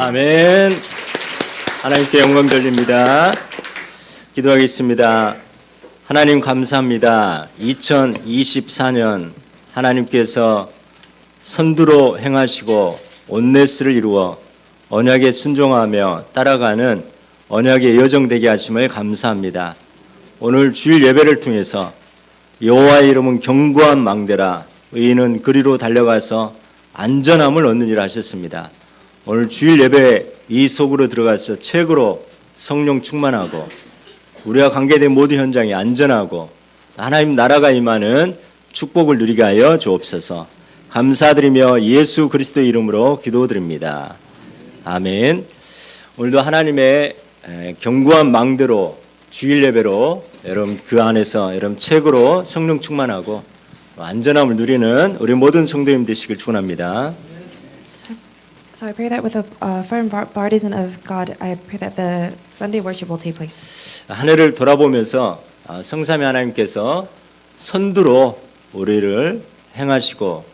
아멘. 하나님께 영광 돌립니다. 기도하겠습니다. 하나님 감사합니다. 2024년 하나님께서 선두로 행하시고 온네스를 이루어 언약에 순종하며 따라가는 언약의 여정 되게 하심을 감사합니다. 오늘 주일 예배를 통해서 여호와의 이름은 견고한 망대라 의인은 그리로 달려가서 안전함을 얻느니라 하셨습니다. 오늘 주일 예배 이 속으로 들어가서 책으로 성령 충만하고 우리와 관계된 모든 현장이 안전하고 하나님 나라가 임하는 축복을 누리게 하여 주옵소서. 감사드리며 예수 그리스도 이름으로 기도드립니다. 아멘. 오늘도 하나님의 견고한 망대로 주일 예배로 여러분 그 안에서 여러분 책으로 성령 충만하고 안전함을 누리는 우리 모든 성도님 되시길 축원합니다. So I pray that with a firm partisan of God, I pray that the Sunday worship will take place. 한 해를 돌아보면서 성삼위 하나님께서 선두로 우리를 행하시고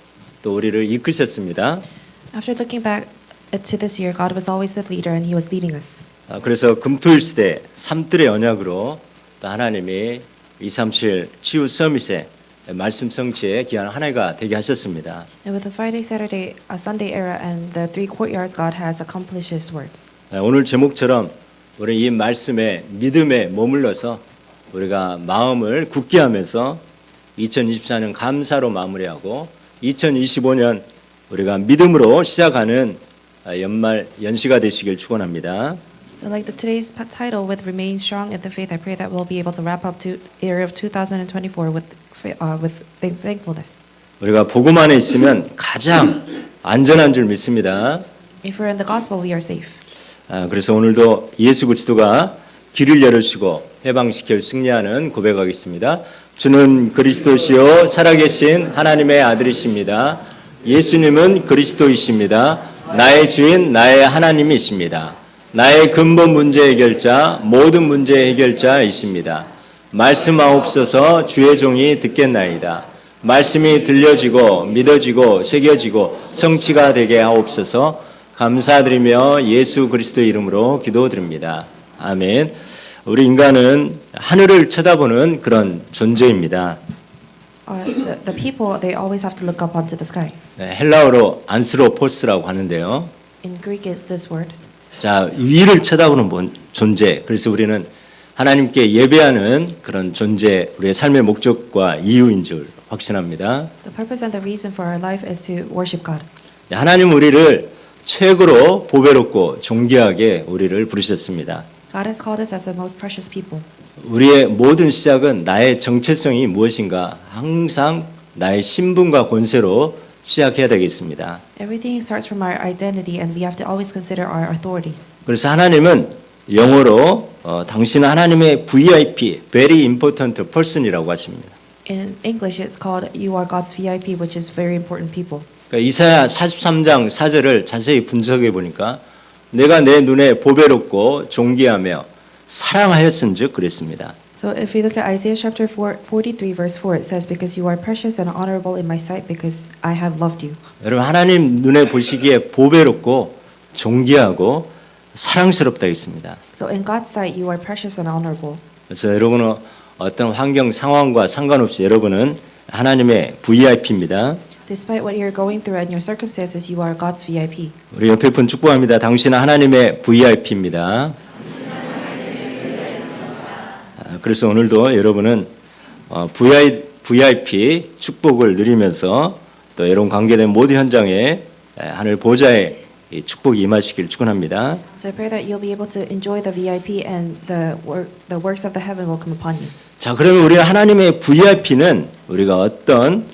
또 우리를 이끄셨습니다. After looking back to this year, God was always the leader and He was leading us. 그래서 금토일 시대 삼뜰의 언약으로 또 하나님이 237 치유 서밋에 말씀 성취에 귀한 한 해가 되게 하셨습니다. And with the Friday, Saturday, Sunday era and the three courtyards, God has accomplished His works. 오늘 제목처럼 우리 이 말씀에 믿음에 머물러서 우리가 마음을 굳게 하면서 2024년 감사로 마무리하고 2025년 우리가 믿음으로 시작하는 연말 연시가 되시길 축원합니다. So like today's title with remain strong in the faith, I pray that we'll be able to wrap up to the year of 2024 with thankfulness. 우리가 복음 안에 있으면 가장 안전한 줄 믿습니다. If we're in the gospel, we are safe. 그래서 오늘도 예수 그리스도가 길을 열으시고 해방시켜 승리하는 고백하겠습니다. 주는 그리스도시요 살아계신 하나님의 아들이십니다. 예수님은 그리스도이십니다. 나의 주인 나의 하나님이십니다. 나의 근본 문제 해결자 모든 문제 해결자이십니다. 말씀하옵소서 주의 종이 듣겠나이다. 말씀이 들려지고 믿어지고 새겨지고 성취가 되게 하옵소서. 감사드리며 예수 그리스도의 이름으로 기도드립니다. 아멘. 우리 인간은 하늘을 쳐다보는 그런 존재입니다. The people, they always have to look up onto the sky. 헬라어로 안스로포스라고 하는데요. In Greek is this word. 자, 위를 쳐다보는 존재. 그래서 우리는 하나님께 예배하는 그런 존재, 우리의 삶의 목적과 이유인 줄 확신합니다. The purpose and the reason for our life is to worship God. 하나님 우리를 최고로 보배롭고 존귀하게 우리를 부르셨습니다. God has called us as the most precious people. 우리의 모든 시작은 나의 정체성이 무엇인가 항상 나의 신분과 권세로 시작해야 되겠습니다. Everything starts from our identity and we have to always consider our authorities. 그래서 하나님은 영어로 당신은 하나님의 VIP, Very Important Person이라고 하십니다. In English it's called you are God's VIP, which is very important people. 그러니까 이사야 43장 4절을 자세히 분석해 보니까 내가 내 눈에 보배롭고 존귀하며 사랑하였은즉 그랬습니다. So if we look at Isaiah chapter 43 verse 4, it says, because you are precious and honorable in my sight, because I have loved you. 여러분 하나님 눈에 보시기에 보배롭고 존귀하고 사랑스럽다 했습니다. So in God's sight, you are precious and honorable. 그래서 여러분은 어떤 환경 상황과 상관없이 여러분은 하나님의 VIP입니다. Despite what you're going through and your circumstances, you are God's VIP. 우리 옆에 분 축복합니다. 당신은 하나님의 VIP입니다. 그래서 오늘도 여러분은 VIP 축복을 누리면서 또 여러분 관계된 모든 현장에 하늘 보좌의 축복이 임하시길 축원합니다. So I pray that you'll be able to enjoy the VIP and the works of the heaven will come upon you. 자, 그러면 우리 하나님의 VIP는 우리가 어떤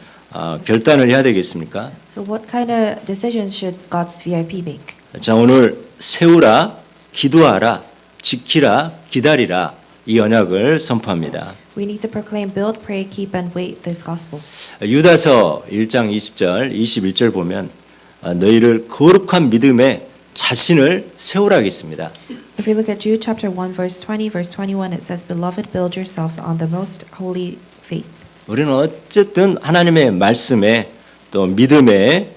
결단을 해야 되겠습니까? So what kind of decisions should God's VIP make? 자, 오늘 세우라, 기도하라, 지키라, 기다리라 이 언약을 선포합니다. We need to proclaim, build, pray, keep, and wait this gospel. 유다서 1장 20절, 21절 보면 너희를 거룩한 믿음에 자신을 세우라 하겠습니다. If we look at Jude chapter 1 verse 20, verse 21, it says, Beloved, build yourselves on the most holy faith. 우리는 어쨌든 하나님의 말씀에 또 믿음에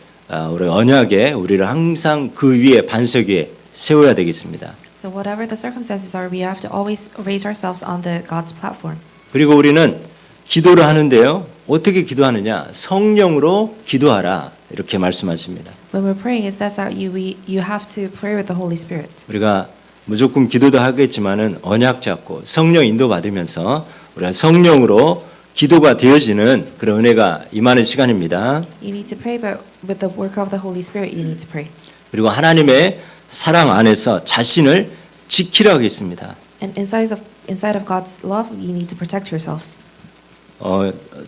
우리 언약에 우리를 항상 그 위에 반석 위에 세워야 되겠습니다. So whatever the circumstances are, we have to always raise ourselves on the God's platform. 그리고 우리는 기도를 하는데요. 어떻게 기도하느냐? 성령으로 기도하라. 이렇게 말씀하십니다. When we're praying, it says that you have to pray with the Holy Spirit. 우리가 무조건 기도도 하겠지만은 언약 잡고 성령 인도 받으면서 우리가 성령으로 기도가 되어지는 그런 은혜가 임하는 시간입니다. You need to pray, but with the work of the Holy Spirit, you need to pray. 그리고 하나님의 사랑 안에서 자신을 지키라 하겠습니다. And inside of God's love, you need to protect yourselves.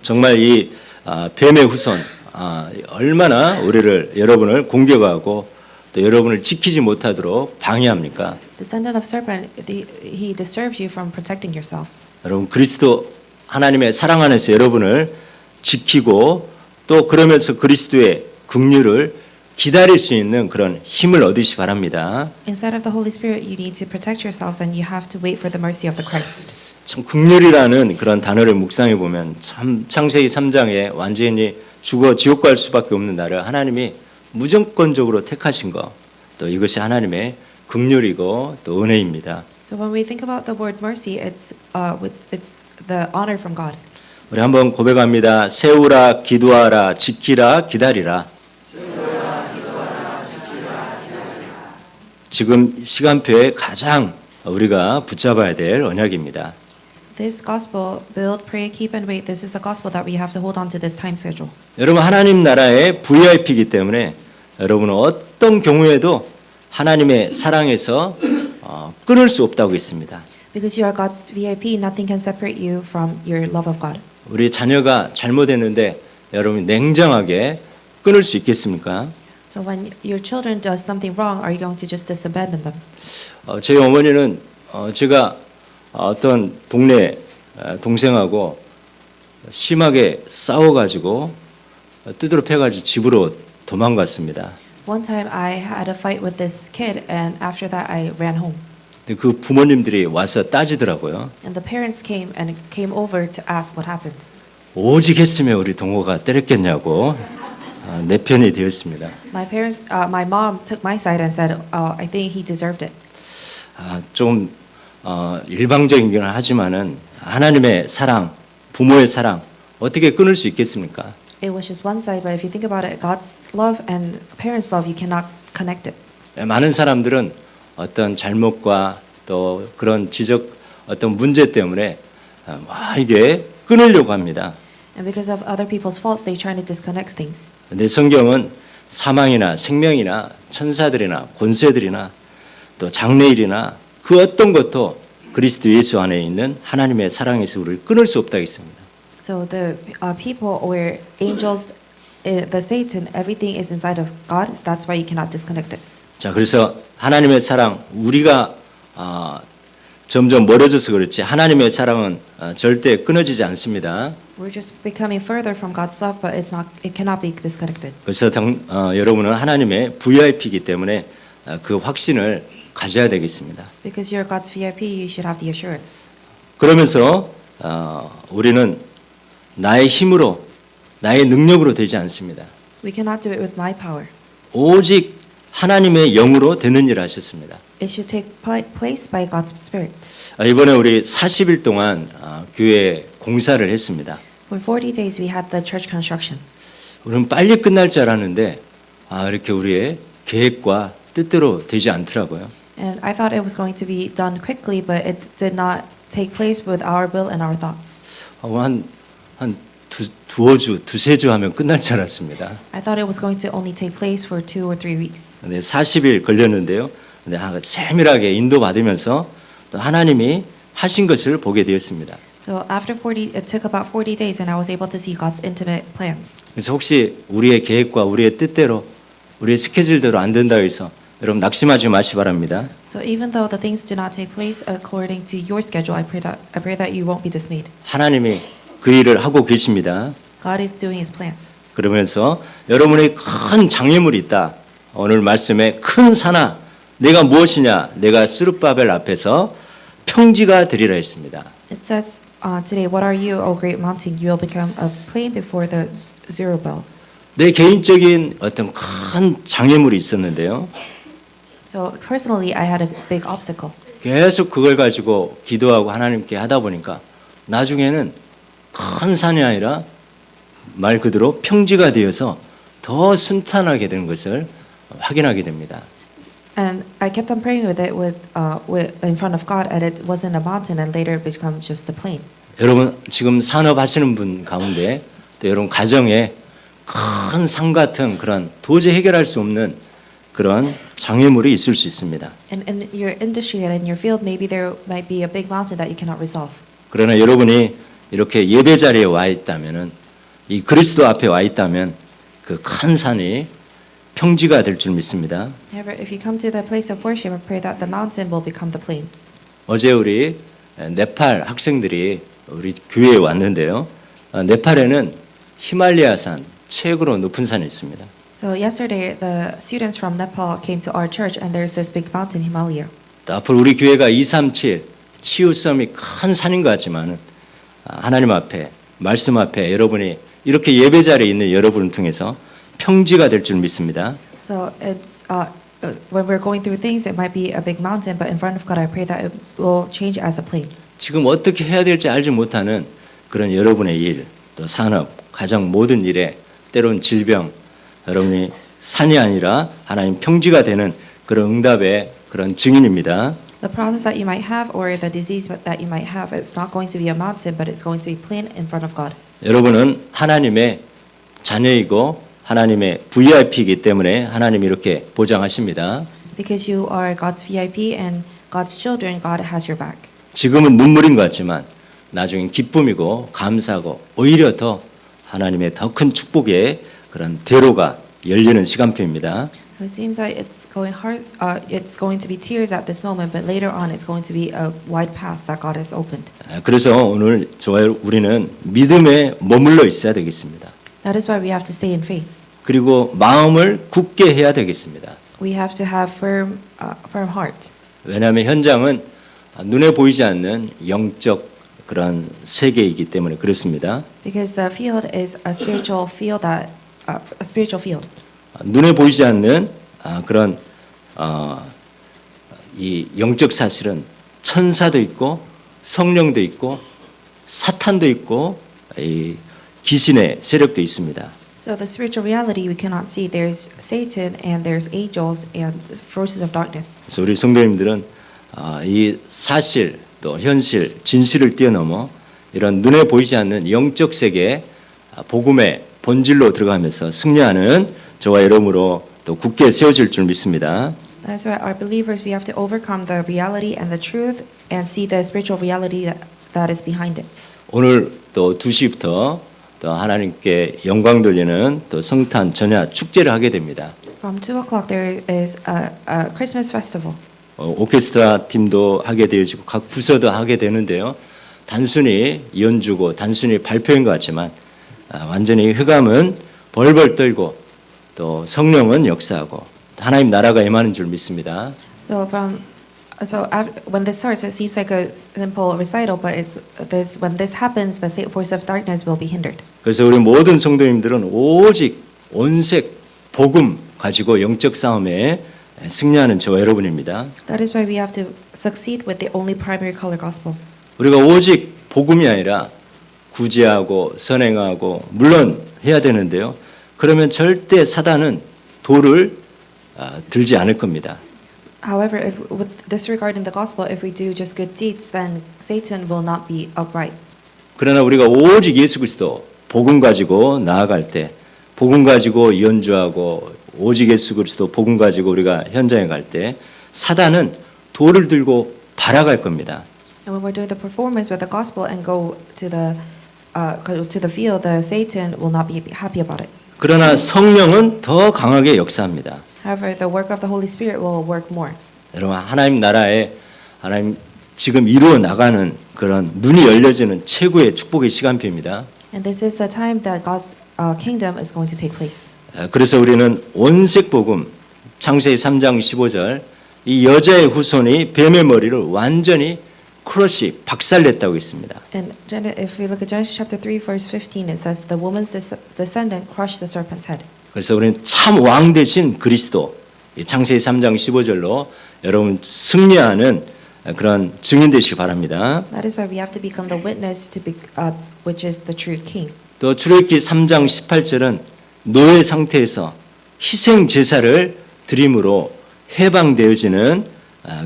정말 이 뱀의 후손 얼마나 여러분을 공격하고 또 여러분을 지키지 못하도록 방해합니까? Descendant of serpent, he disturbs you from protecting yourselves. 여러분 그리스도 하나님의 사랑 안에서 여러분을 지키고 또 그러면서 그리스도의 긍휼을 기다릴 수 있는 그런 힘을 얻으시 바랍니다. Inside of the Holy Spirit, you need to protect yourselves, and you have to wait for the mercy of the Christ. 참 긍휼이라는 그런 단어를 묵상해 보면 참 창세기 3장에 완전히 죽어 지옥 갈 수밖에 없는 나를 하나님이 무조건적으로 택하신 것, 또 이것이 하나님의 긍휼이고 또 은혜입니다. So when we think about the word mercy, it's the honor from God. 우리 한번 고백합니다. 세우라, 기도하라, 지키라, 기다리라. 지금 시간표에 가장 우리가 붙잡아야 될 언약입니다. This gospel, build, pray, keep, and wait. This is the gospel that we have to hold on to this time schedule. 여러분 하나님 나라의 VIP이기 때문에 여러분은 어떤 경우에도 하나님의 사랑에서 끊을 수 없다고 했습니다. Because you are God's VIP, nothing can separate you from your love of God. 우리 자녀가 잘못했는데 여러분이 냉정하게 끊을 수 있겠습니까? So when your children does something wrong, are you going to just disabandon them? 저희 어머니는 제가 어떤 동네 동생하고 심하게 싸워가지고 두드러 패가지고 집으로 도망갔습니다. One time I had a fight with this kid, and after that I ran home. 근데 그 부모님들이 와서 따지더라고요. And the parents came over to ask what happened. 오직 했으면 우리 동호가 때렸겠냐고 내 편이 되었습니다. My mom took my side and said, I think he deserved it. 좀 일방적이긴 하지만은 하나님의 사랑, 부모의 사랑 어떻게 끊을 수 있겠습니까? It was just one side, but if you think about it, God's love and parents' love, you cannot connect it. 많은 사람들은 어떤 잘못과 또 그런 어떤 문제 때문에 이게 끊으려고 합니다. And because of other people's faults, they try to disconnect things. 근데 성경은 사망이나 생명이나 천사들이나 권세들이나 또 장래일이나 그 어떤 것도 그리스도 예수 안에 있는 하나님의 사랑에서 우리를 끊을 수 없다고 했습니다. So the people or angels, the Satan, everything is inside of God. That's why you cannot disconnect it. 자, 그래서 하나님의 사랑 우리가 점점 멀어져서 그렇지 하나님의 사랑은 절대 끊어지지 않습니다. We're just becoming further from God's love, but it cannot be disconnected. 그래서 여러분은 하나님의 VIP이기 때문에 그 확신을 가져야 되겠습니다. Because you're God's VIP, you should have the assurance. 그러면서 우리는 나의 힘으로 나의 능력으로 되지 않습니다. We cannot do it with my power. 오직 하나님의 영으로 되는 일을 하셨습니다. It should take place by God's Spirit. 이번에 우리 40일 동안 교회 공사를 했습니다. For 40 days we had the church construction. 우리는 빨리 끝날 줄 알았는데 이렇게 우리의 계획과 뜻대로 되지 않더라고요. And I thought it was going to be done quickly, but it did not take place with our will and our thoughts. 두세 주 하면 끝날 줄 알았습니다. I thought it was going to only take place for 2 or 3 weeks. 근데 40일 걸렸는데요. 근데 세밀하게 인도받으면서 또 하나님이 하신 것을 보게 되었습니다. So after 40, it took about 40 days, and I was able to see God's intimate plans. 그래서 혹시 우리의 계획과 우리의 뜻대로 우리의 스케줄대로 안 된다고 해서 여러분 낙심하지 마시 바랍니다. So even though the things do not take place according to your schedule, I pray that you won't be dismayed. 하나님이 그 일을 하고 계십니다. God is doing His plan. 그러면서 여러분의 큰 장애물이 있다. 오늘 말씀에 큰 산아 내가 무엇이냐 내가 스룹바벨 앞에서 평지가 되리라 했습니다. It says today, what are you, O great mountain? You will become a plain before the Zerubbabel. 내 개인적인 어떤 큰 장애물이 있었는데요. So personally, I had a big obstacle. 계속 그걸 가지고 기도하고 하나님께 하다 보니까 나중에는 큰 산이 아니라 말 그대로 평지가 되어서 더 순탄하게 되는 것을 확인하게 됩니다. And I kept on praying with it in front of God, and it wasn't a mountain, and later it became just a plain. 여러분 지금 산업하시는 분 가운데 또 여러분 가정에 큰 산 같은 그런 도저히 해결할 수 없는 그런 장애물이 있을 수 있습니다. And in your industry and in your field, maybe there might be a big mountain that you cannot resolve. 그러나 여러분이 이렇게 예배 자리에 와 있다면은 이 그리스도 앞에 와 있다면 그 큰 산이 평지가 될 줄 믿습니다. However, if you come to the place of worship, I pray that the mountain will become the plain. 어제 우리 네팔 학생들이 우리 교회에 왔는데요. 네팔에는 히말라야산 최고로 높은 산이 있습니다. So yesterday, the students from Nepal came to our church, and there's this big mountain, Himalaya. 또 앞으로 우리 교회가 237 치유섬이 큰 산인 것 같지만 하나님 앞에 말씀 앞에 여러분이 이렇게 예배 자리에 있는 여러분을 통해서 평지가 될 줄 믿습니다. So it's when we're going through things, it might be a big mountain, but in front of God, I pray that it will change as a plain. 지금 어떻게 해야 될지 알지 못하는 그런 여러분의 일, 또 산업, 가정 모든 일에 때론 질병, 여러분이 산이 아니라 하나님 평지가 되는 그런 응답의 그런 증인입니다. The problems that you might have or the disease that you might have, it's not going to be a mountain, but it's going to be plain in front of God. 여러분은 하나님의 자녀이고 하나님의 VIP이기 때문에 하나님이 이렇게 보장하십니다. Because you are God's VIP and God's children, God has your back. 지금은 눈물인 것 같지만 나중엔 기쁨이고 감사하고 오히려 더 하나님의 더 큰 축복의 그런 대로가 열리는 시간표입니다. So it seems like it's going to be tears at this moment, but later on it's going to be a wide path that God has opened. 그래서 오늘 저와 우리는 믿음에 머물러 있어야 되겠습니다. That is why we have to stay in faith. 그리고 마음을 굳게 해야 되겠습니다. We have to have firm heart. 왜냐하면 현장은 눈에 보이지 않는 영적 그런 세계이기 때문에 그렇습니다. Because the field is a spiritual field a spiritual field. 눈에 보이지 않는 그런 이 영적 사실은 천사도 있고 성령도 있고 사탄도 있고 이 귀신의 세력도 있습니다. So the spiritual reality we cannot see. There's Satan and there's angels and forces of darkness. 그래서 우리 성도님들은 이 사실 또 현실 진실을 뛰어넘어 이런 눈에 보이지 않는 영적 세계 복음의 본질로 들어가면서 승리하는 저와 여러분으로 또 굳게 세워질 줄 믿습니다. That's why our believers, we have to overcome the reality and the truth and see the spiritual reality that is behind it. 오늘 또 2시부터 또 하나님께 영광 돌리는 또 성탄 전야 축제를 하게 됩니다. From 2 o'clock there is a Christmas festival. 오케스트라 팀도 하게 되어지고 각 부서도 하게 되는데요. 단순히 연주고 단순히 발표인 것 같지만 완전히 흑암은 벌벌 떨고 또 성령은 역사하고 하나님 나라가 임하는 줄 믿습니다. When this starts, it seems like a simple recital, but when this happens, the force of darkness will be hindered. 그래서 우리 모든 성도님들은 오직 온색 복음 가지고 영적 싸움에 승리하는 저와 여러분입니다. That is why we have to succeed with the only primary color gospel. 우리가 오직 복음이 아니라 구제하고 선행하고 물론 해야 되는데요. 그러면 절대 사단은 돌을 들지 않을 겁니다. However, with disregarding the gospel, if we do just good deeds, then Satan will not be upright. 그러나 우리가 오직 예수 그리스도 복음 가지고 나아갈 때 복음 가지고 연주하고 오직 예수 그리스도 복음 가지고 우리가 현장에 갈 때 사단은 돌을 들고 발아갈 겁니다. And when we're doing the performance with the gospel and go to the field, the Satan will not be happy about it. 그러나 성령은 더 강하게 역사합니다. However, the work of the Holy Spirit will work more. 여러분 하나님 나라에 하나님 지금 이루어 나가는 그런 눈이 열려지는 최고의 축복의 시간표입니다. And this is the time that God's kingdom is going to take place. 그래서 우리는 온색 복음 창세기 3장 15절 이 여자의 후손이 뱀의 머리를 완전히 크러시 박살냈다고 있습니다. And if we look at Genesis chapter 3 verse 15, it says the woman's descendant crushed the serpent's head. 그래서 우리는 참 왕 대신 그리스도 이 창세기 3장 15절로 여러분 승리하는 그런 증인 되시기 바랍니다. That is why we have to become the witness to be, which is the true king. 또 출애굽기 3장 18절은 노예 상태에서 희생 제사를 드림으로 해방되어지는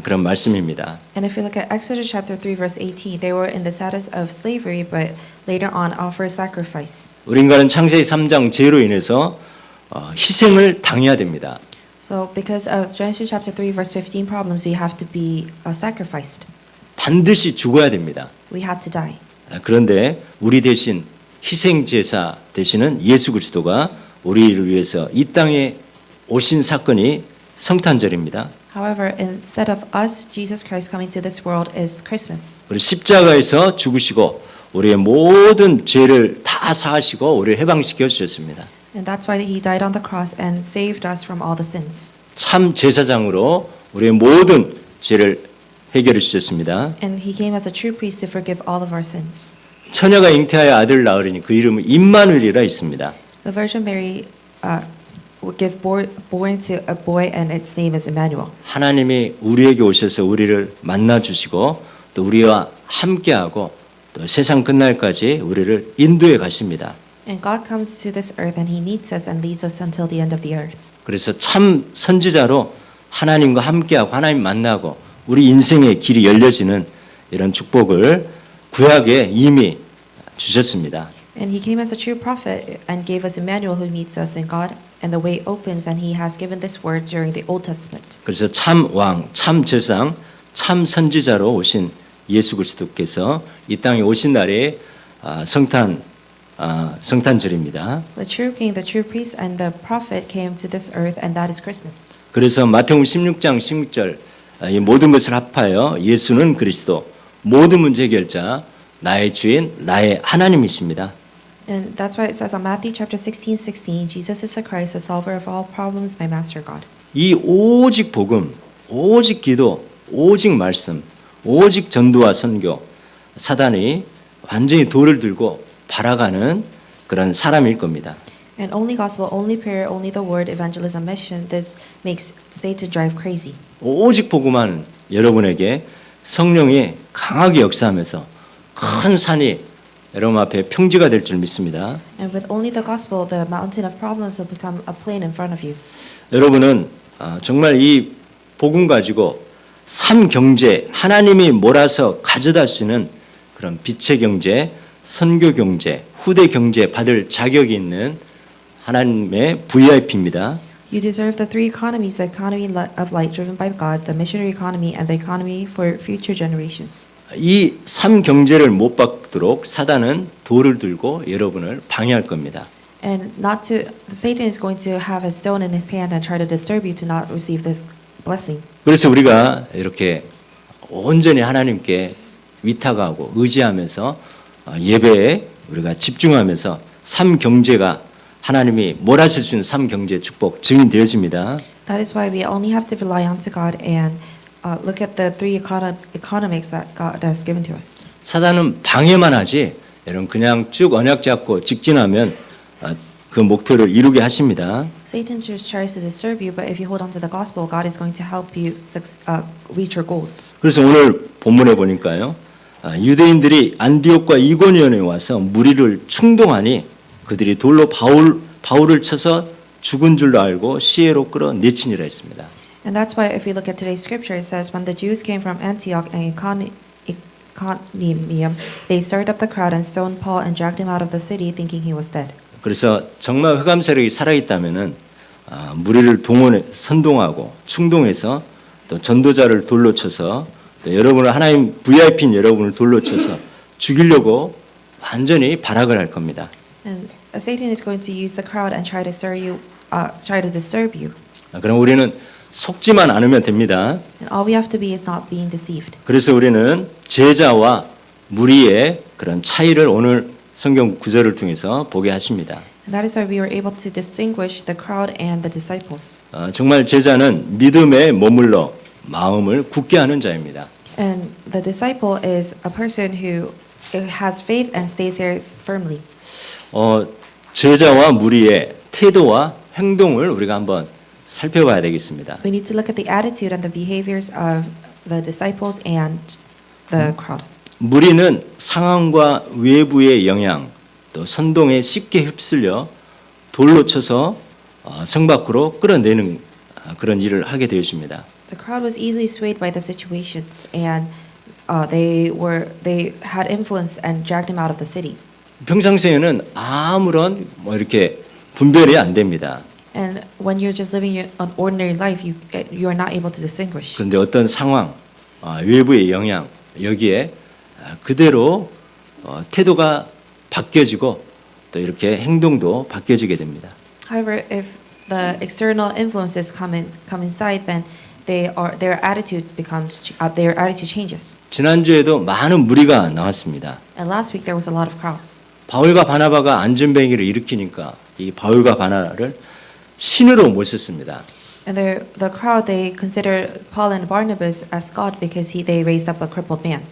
그런 말씀입니다. And if we look at Exodus chapter 3 verse 18, they were in the status of slavery but later on offer sacrifice. 우리 인간은 창세기 3장 죄로 인해서 희생을 당해야 됩니다. So because of Genesis chapter 3 verse 15 problems, we have to be sacrificed. 반드시 죽어야 됩니다. We had to die. 그런데 우리 대신 희생 제사 되시는 예수 그리스도가 우리를 위해서 이 땅에 오신 사건이 성탄절입니다. However, instead of us, Jesus Christ coming to this world is Christmas. 우리 십자가에서 죽으시고 우리의 모든 죄를 다 사하시고 우리를 해방시켜 주셨습니다. And that's why he died on the cross and saved us from all the sins. 참 제사장으로 우리의 모든 죄를 해결해 주셨습니다. And he came as a true priest to forgive all of our sins. 처녀가 잉태하여 아들을 낳으리니 그 이름은 임마누엘이라 있습니다. The Virgin Mary will give born to a boy and its name is Emmanuel. 하나님이 우리에게 오셔서 우리를 만나 주시고 또 우리와 함께하고 또 세상 끝날까지 우리를 인도해 가십니다. And God comes to this earth and he meets us and leads us until the end of the earth. 그래서 참 선지자로 하나님과 함께하고 하나님 만나고 우리 인생의 길이 열려지는 이런 축복을 구약에 이미 주셨습니다. And he came as a true prophet and gave us Emmanuel who meets us in God, and the way opens, and he has given this word during the Old Testament. 그래서 참 왕, 참 제사장, 참 선지자로 오신 예수 그리스도께서 이 땅에 오신 날이 성탄절입니다. The true king, the true priest, and the prophet came to this earth, and that is Christmas. 그래서 마태복음 16장 16절 이 모든 것을 합하여 예수는 그리스도 모든 문제 해결자 나의 주인 나의 하나님이십니다. And that's why it says on Matthew chapter 16:16, Jesus is the Christ, the solver of all problems, my master God. 이 오직 복음, 오직 기도, 오직 말씀, 오직 전도와 선교, 사단이 완전히 돌을 들고 발아가는 그런 사람일 겁니다. And only gospel, only prayer, only the word, evangelism, mission, this makes Satan drive crazy. 오직 복음하는 여러분에게 성령이 강하게 역사하면서 큰 산이 여러분 앞에 평지가 될 줄 믿습니다. And with only the gospel, the mountain of problems will become a plain in front of you. 여러분은 정말 이 복음 가지고 삶 경제, 하나님이 몰아서 가져다 주시는 그런 빛의 경제, 선교 경제, 후대 경제 받을 자격이 있는 하나님의 VIP입니다. You deserve the three economies, the economy of light driven by God, the missionary economy, and the economy for future generations. 이 삶 경제를 못 받도록 사단은 돌을 들고 여러분을 방해할 겁니다. And not to, Satan is going to have a stone in his hand and try to disturb you to not receive this blessing. 그래서 우리가 이렇게 온전히 하나님께 위탁하고 의지하면서 예배에 우리가 집중하면서 삶 경제가 하나님이 몰아칠 수 있는 삶 경제 축복 증인되어집니다. That is why we only have to rely on to God and look at the three economics that God has given to us. 사단은 방해만 하지 여러분 그냥 쭉 언약 잡고 직진하면 그 목표를 이루게 하십니다. Satan just tries to disturb you, but if you hold on to the gospel, God is going to help you reach your goals. 그래서 오늘 본문에 보니까요. 유대인들이 안디옥과 이고니온에 와서 무리를 충동하니 그들이 돌로 바울을 쳐서 죽은 줄로 알고 시해로 끌어 내치니라 했습니다. And that's why if we look at today's scripture, it says, when the Jews came from Antioch and Iconium, they stirred up the crowd and stoned Paul and dragged him out of the city, thinking he was dead. 그래서 정말 흑암 세력이 살아있다면은 무리를 선동하고 충동해서 또 전도자를 돌로 쳐서 또 여러분을 하나님 VIP인 여러분을 돌로 쳐서 죽이려고 완전히 발악을 할 겁니다. And Satan is going to use the crowd and try to disturb you. 그럼 우리는 속지만 않으면 됩니다. And all we have to be is not being deceived. 그래서 우리는 제자와 무리의 그런 차이를 오늘 성경 구절을 통해서 보게 하십니다. And that is why we were able to distinguish the crowd and the disciples. 정말 제자는 믿음에 머물러 마음을 굳게 하는 자입니다. And the disciple is a person who has faith and stays there firmly. 제자와 무리의 태도와 행동을 우리가 한번 살펴봐야 되겠습니다. We need to look at the attitude and the behaviors of the disciples and the crowd. 무리는 상황과 외부의 영향, 또 선동에 쉽게 휩쓸려 돌로 쳐서 성 밖으로 끌어내는 그런 일을 하게 되었습니다. The crowd was easily swayed by the situations, and they had influence and dragged him out of the city. 평상시에는 아무런 뭐 이렇게 분별이 안 됩니다. And when you're just living an ordinary life, you are not able to distinguish. 그런데 어떤 상황, 외부의 영향 여기에 그대로 태도가 바뀌어지고 또 이렇게 행동도 바뀌어지게 됩니다. However, if the external influences come inside, then their attitude changes. 지난주에도 많은 무리가 나왔습니다. And last week there was a lot of crowds. 바울과 바나바가 안전뱅이를 일으키니까 이 바울과 바나바를 신으로 모셨습니다. And the crowd, they consider Paul and Barnabas as God because they raised up a crippled man.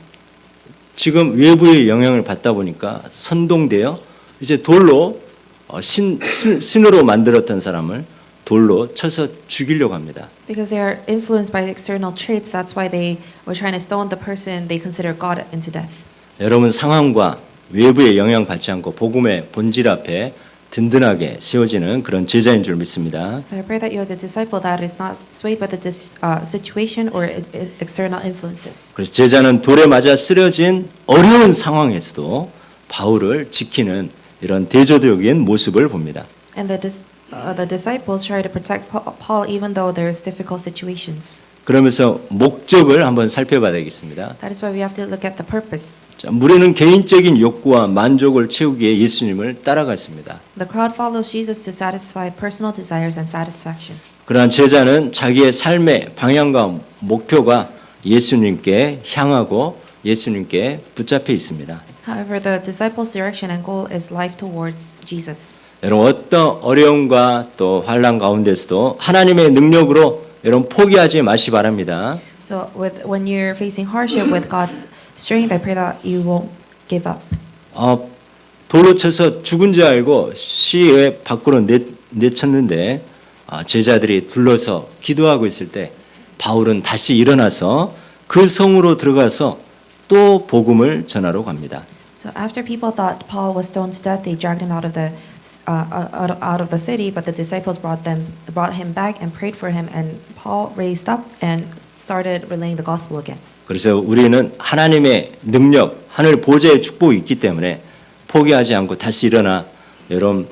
지금 외부의 영향을 받다 보니까 선동되어 이제 돌로 신으로 만들었던 사람을 돌로 쳐서 죽이려고 합니다. Because they are influenced by external traits, that's why they were trying to stone the person they consider God into death. 여러분 상황과 외부의 영향 받지 않고 복음의 본질 앞에 든든하게 세워지는 그런 제자인 줄 믿습니다. So I pray that you are the disciple that is not swayed by the situation or external influences. 그래서 제자는 돌에 맞아 쓰러진 어려운 상황에서도 바울을 지키는 이런 대조적인 모습을 봅니다. And the disciples try to protect Paul even though there's difficult situations. 그러면서 목적을 한번 살펴봐야 되겠습니다. That is why we have to look at the purpose. 자, 무리는 개인적인 욕구와 만족을 채우기 위해 예수님을 따라갔습니다. The crowd follows Jesus to satisfy personal desires and satisfaction. 그러한 제자는 자기의 삶의 방향과 목표가 예수님께 향하고 예수님께 붙잡혀 있습니다. However, the disciples' direction and goal is life towards Jesus. 여러분 어떤 어려움과 또 환난 가운데서도 하나님의 능력으로 여러분 포기하지 마시 바랍니다. So when you're facing hardship with God's strength, I pray that you won't give up. 돌로 쳐서 죽은 줄 알고 시외 밖으로 내쳤는데 제자들이 둘러서 기도하고 있을 때 바울은 다시 일어나서 그 성으로 들어가서 또 복음을 전하러 갑니다. So after people thought Paul was stoned to death, they dragged him out of the city, but the disciples brought him back and prayed for him, and Paul raised up and started relaying the gospel again. 그래서 우리는 하나님의 능력, 하늘 보좌의 축복이 있기 때문에 포기하지 않고 다시 일어나 여러분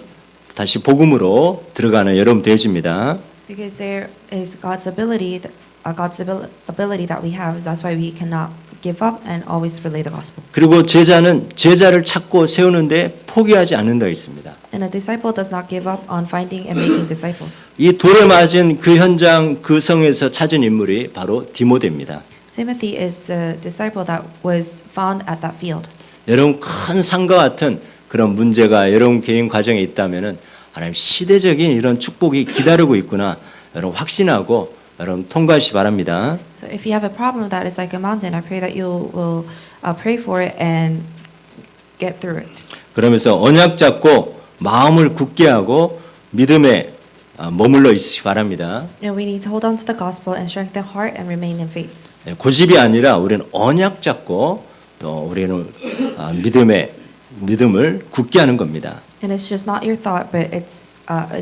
다시 복음으로 들어가는 여러분 되어집니다. Because there is God's ability that we have. That's why we cannot give up and always relay the gospel. 그리고 제자는 제자를 찾고 세우는데 포기하지 않는다 있습니다. And a disciple does not give up on finding and making disciples. 이 돌에 맞은 그 현장 그 성에서 찾은 인물이 바로 디모데입니다. Timothy is the disciple that was found at that field. 여러분 큰 산과 같은 그런 문제가 여러분 개인 과정에 있다면은 하나님 시대적인 이런 축복이 기다리고 있구나 여러분 확신하고 여러분 통과하시 바랍니다. So if you have a problem that is like a mountain, I pray that you will pray for it and get through it. 그러면서 언약 잡고 마음을 굳게 하고 믿음에 머물러 있으시 바랍니다. And we need to hold on to the gospel and strengthen heart and remain in faith. 고집이 아니라 우리는 언약 잡고 또 우리는 믿음을 굳게 하는 겁니다. And it's just not your thought, but it's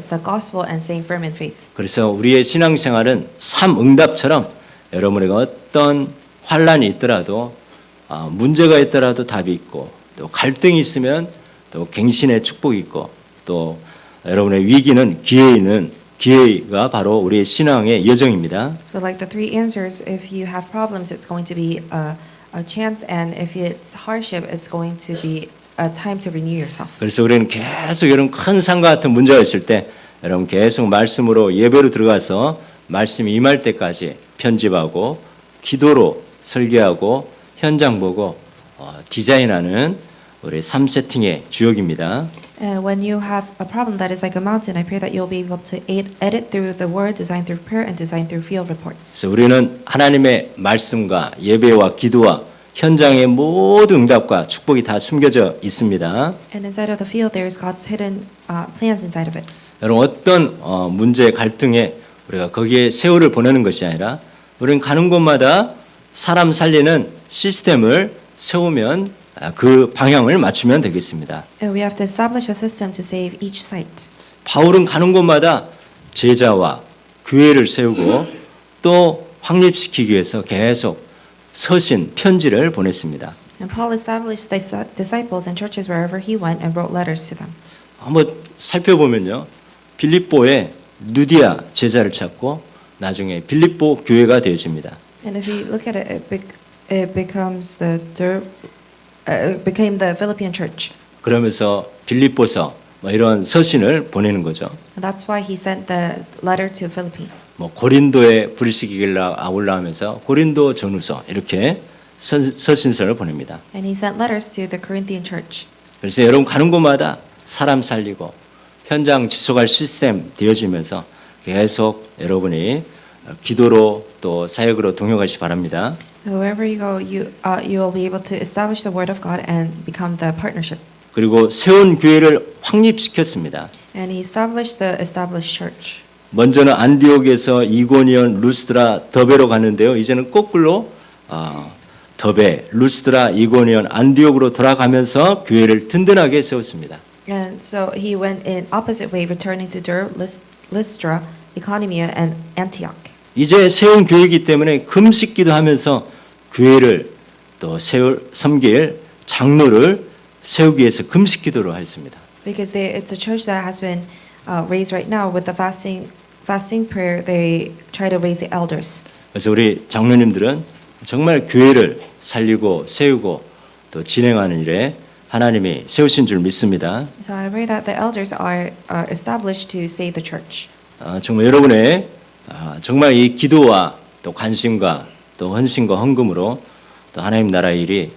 the gospel and staying firm in faith. 그래서 우리의 신앙생활은 삼응답처럼 여러분에게 어떤 환란이 있더라도 문제가 있더라도 답이 있고 또 갈등이 있으면 또 갱신의 축복이 있고 또 여러분의 위기는 기회가 바로 우리의 신앙의 여정입니다. So like the three answers, if you have problems, it's going to be a chance, and if it's hardship, it's going to be a time to renew yourself. 그래서 우리는 계속 이런 큰 산과 같은 문제가 있을 때 여러분 계속 말씀으로 예배로 들어가서 말씀이 임할 때까지 편집하고 기도로 설계하고 현장 보고 디자인하는 우리 3세팅의 주역입니다. And when you have a problem that is like a mountain, I pray that you'll be able to edit through the word, design through prayer, and design through field reports. 그래서 우리는 하나님의 말씀과 예배와 기도와 현장의 모든 응답과 축복이 다 숨겨져 있습니다. And inside of the field, there is God's hidden plans inside of it. 여러분 어떤 문제 갈등에 우리가 거기에 세월을 보내는 것이 아니라 우리는 가는 곳마다 사람 살리는 시스템을 세우면 그 방향을 맞추면 되겠습니다. And we have to establish a system to save each site. 바울은 가는 곳마다 제자와 교회를 세우고 또 확립시키기 위해서 계속 서신, 편지를 보냈습니다. And Paul established disciples and churches wherever he went and wrote letters to them. 한번 살펴보면요. 빌립보에 누디아 제자를 찾고 나중에 빌립보 교회가 되어집니다. And if we look at it, it becomes became the Philippian church. 그러면서 빌립보서 이런 서신을 보내는 거죠. And that's why he sent the letter to Philippi. 고린도에 브리스길라 올라오면서 고린도 전후서 이렇게 서신서를 보냅니다. And he sent letters to the Corinthian church. 그래서 여러분 가는 곳마다 사람 살리고 현장 지속할 시스템 되어지면서 계속 여러분이 기도로 또 사역으로 동역하시 바랍니다. So wherever you go, you will be able to establish the word of God and become the partnership. 그리고 세운 교회를 확립시켰습니다. And he established the established church. 먼저는 안디옥에서 이고니온, 루스드라, 더베로 갔는데요. 이제는 거꾸로 더베, 루스드라, 이고니온, 안디옥으로 돌아가면서 교회를 든든하게 세웠습니다. And so he went in opposite way, returning to Lystra, Iconio, and Antioch. 이제 세운 교회이기 때문에 금식기도 하면서 교회를 또 섬길 장로를 세우기 위해서 금식기도를 했습니다. Because it's a church that has been raised right now with the fasting prayer. They try to raise the elders. 그래서 우리 장로님들은 정말 교회를 살리고 세우고 또 진행하는 일에 하나님이 세우신 줄 믿습니다. So I pray that the elders are established to save the church. 정말 여러분의 정말 이 기도와 또 관심과 또 헌신과 헌금으로 또 하나님 나라의 일이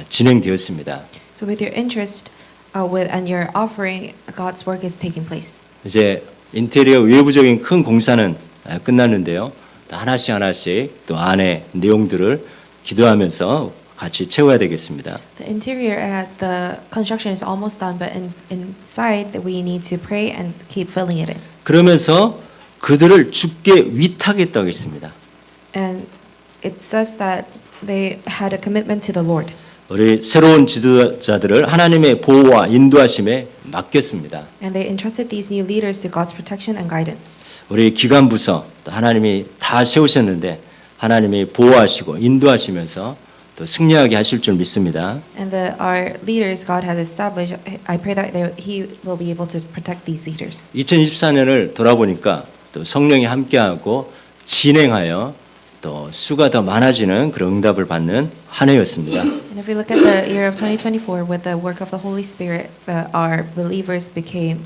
진행되었습니다. So with your interest and your offering, God's work is taking place. 이제 인테리어 외부적인 큰 공사는 끝났는데요. 또 하나씩 또 안에 내용들을 기도하면서 같이 채워야 되겠습니다. The interior at the construction is almost done, but inside we need to pray and keep filling it in. 그러면서 그들을 주께 위탁했다고 했습니다. And it says that they had a commitment to the Lord. 우리 새로운 지도자들을 하나님의 보호와 인도하심에 맡겼습니다. And they entrusted these new leaders to God's protection and guidance. 우리 기관 부서 하나님이 다 세우셨는데 하나님이 보호하시고 인도하시면서 또 승리하게 하실 줄 믿습니다. And our leaders God has established, I pray that He will be able to protect these leaders. 2024년을 돌아보니까 또 성령이 함께하고 진행하여 또 수가 더 많아지는 그런 응답을 받는 한 해였습니다. And if we look at the year of 2024, with the work of the Holy Spirit, our believers became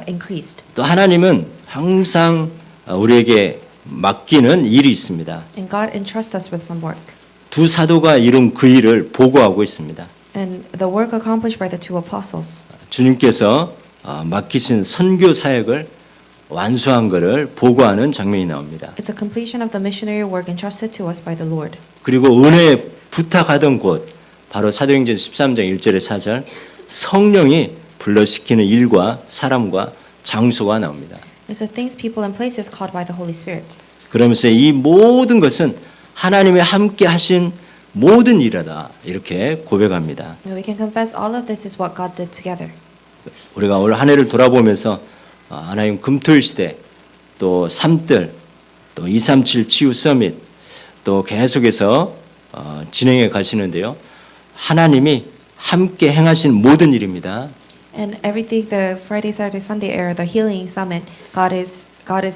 increased. 또 하나님은 항상 우리에게 맡기는 일이 있습니다. And God entrusts us with some work. 두 사도가 이룬 그 일을 보고하고 있습니다. And the work accomplished by the two apostles. 주님께서 맡기신 선교 사역을 완수한 것을 보고하는 장면이 나옵니다. It's a completion of the missionary work entrusted to us by the Lord. 그리고 은혜 부탁하던 곳 바로 사도행전 13장 1절에 4절 성령이 불러시키는 일과 사람과 장소가 나옵니다. It's the things, people, and places called by the Holy Spirit. 그러면서 이 모든 것은 하나님이 함께 하신 모든 일이다 이렇게 고백합니다. And we can confess all of this is what God did together. 우리가 올 한 해를 돌아보면서 하나님 금토일 시대 또 삼들 또 237 치유 서밋 또 계속해서 진행해 가시는데요. 하나님이 함께 행하신 모든 일입니다. And everything, the Friday, Saturday, Sunday era, the healing summit, God is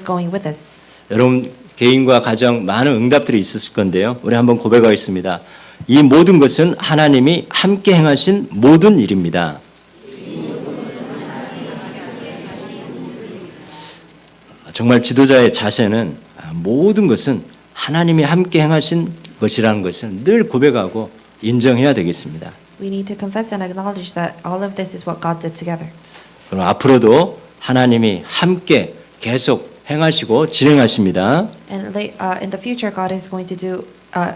going with us. 여러분 개인과 가정 많은 응답들이 있었을 건데요. 우리 한번 고백하겠습니다. 이 모든 것은 하나님이 함께 행하신 모든 일입니다. 정말 지도자의 자세는 모든 것은 하나님이 함께 행하신 것이라는 것을 늘 고백하고 인정해야 되겠습니다. We need to confess and acknowledge that all of this is what God did together. 그럼 앞으로도 하나님이 함께 계속 행하시고 진행하십니다. And in the future, God is going to do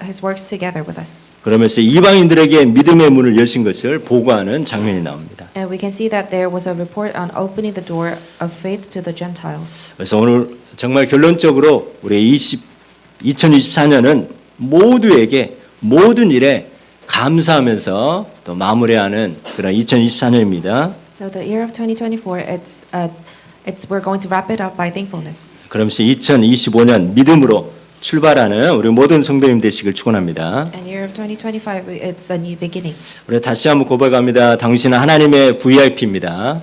His works together with us. 그러면서 이방인들에게 믿음의 문을 여신 것을 보고하는 장면이 나옵니다. And we can see that there was a report on opening the door of faith to the Gentiles. 그래서 오늘 정말 결론적으로 우리 2024년은 모두에게 모든 일에 감사하면서 또 마무리하는 그런 2024년입니다. So the year of 2024, we're going to wrap it up by thankfulness. 그러면서 2025년 믿음으로 출발하는 우리 모든 성도님 되시길 축원합니다. And year of 2025, it's a new beginning. 우리 다시 한번 고백합니다. 당신은 하나님의 VIP입니다.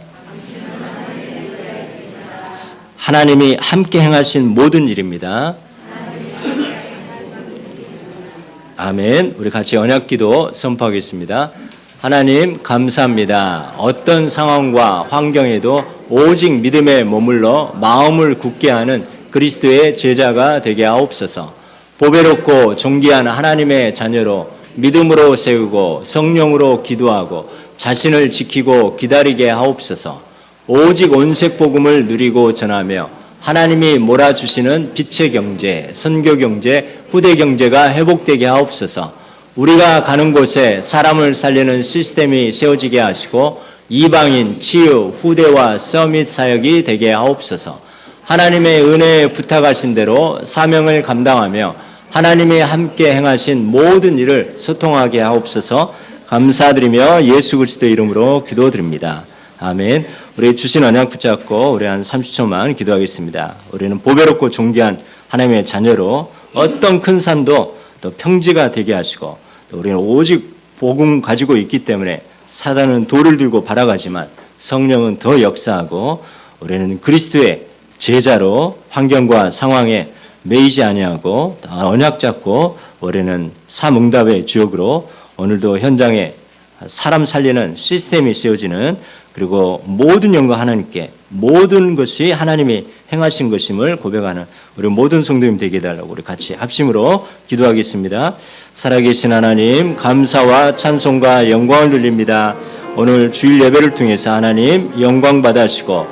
하나님이 함께 행하신 모든 일입니다. 아멘. 우리 같이 언약기도 선포하겠습니다. 하나님 감사합니다. 어떤 상황과 환경에도 오직 믿음에 머물러 마음을 굳게 하는 그리스도의 제자가 되게 하옵소서. 보배롭고 존귀한 하나님의 자녀로 믿음으로 세우고 성령으로 기도하고 자신을 지키고 기다리게 하옵소서. 오직 온색 복음을 누리고 전하며 하나님이 몰아주시는 빛의 경제, 선교 경제, 후대 경제가 회복되게 하옵소서. 우리가 가는 곳에 사람을 살리는 시스템이 세워지게 하시고 이방인, 치유, 후대와 서밋 사역이 되게 하옵소서. 하나님의 은혜에 부탁하신 대로 사명을 감당하며 하나님이 함께 행하신 모든 일을 소통하게 하옵소서. 감사드리며 예수 그리스도의 이름으로 기도드립니다. 아멘. 우리 주신 언약 붙잡고 우리 한 30초만 기도하겠습니다. 우리는 보배롭고 존귀한 하나님의 자녀로 어떤 큰 산도 또 평지가 되게 하시고 또 우리는 오직 복음 가지고 있기 때문에 사단은 돌을 들고 발아가지만 성령은 더 역사하고 우리는 그리스도의 제자로 환경과 상황에 매이지 아니하고 언약 잡고 우리는 삼응답의 주역으로 오늘도 현장에 사람 살리는 시스템이 세워지는 그리고 모든 영광 하나님께 모든 것이 하나님이 행하신 것임을 고백하는 우리 모든 성도님 되게 해달라고 우리 같이 합심으로 기도하겠습니다. 살아계신 하나님 감사와 찬송과 영광을 돌립니다. 오늘 주일 예배를 통해서 하나님 영광 받으시고